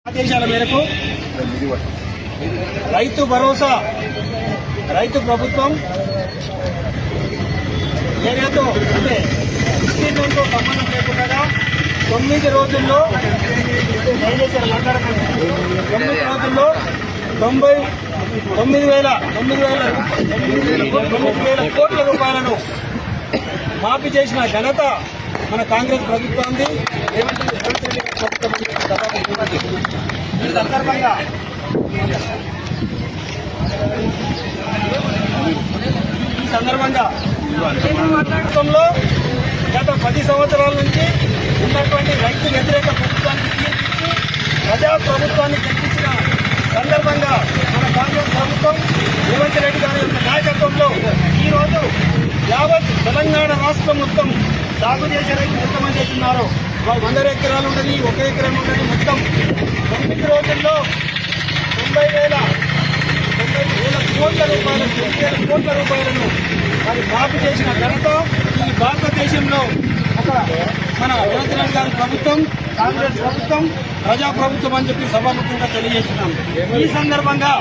ఆదేశాల మేరకు రైతు భరోసా రైతు ప్రభుత్వం ఏరియాతో అంటే విస్తీర్ణంతో సంబంధం లేకుండా 9 రోజుల్లో 9,000 కోట్ల రూపాయలను మాఫీ చేసిన ఘనత మన కాంగ్రెస్ ప్రభుత్వాన్ని ఈ సందర్భంగా రాష్ట్రంలో గత 10 సంవత్సరాల నుంచి ఉన్నటువంటి రైతు వ్యతిరేక ప్రభుత్వాన్ని తీర్చి ప్రజా ప్రభుత్వాన్ని తెప్పించిన సందర్భంగా మన కాంగ్రెస్ ప్రభుత్వం రేవంత్ రెడ్డి గారి యొక్క నాయకత్వంలో ఈరోజు యావత్ తెలంగాణ రాష్ట్రం మొత్తం సాగు చేసే రైతులు ఎంతమంది అవుతున్నారో 100 ఎకరాలు ఉంటుంది, 1 ఎకరం ఉంటుంది, మొత్తం 9 రోజుల్లో 90,000 కోట్ల రూపాయలను మరి మాఫీ చేసిన ఘనత ఈ భారతదేశంలో ఒక మన రేవంత్ రెడ్డి గారి ప్రభుత్వం, కాంగ్రెస్ ప్రభుత్వం, ప్రజా ప్రభుత్వం అని చెప్పి సభాముఖంగా తెలియజేస్తున్నాం. ఈ సందర్భంగా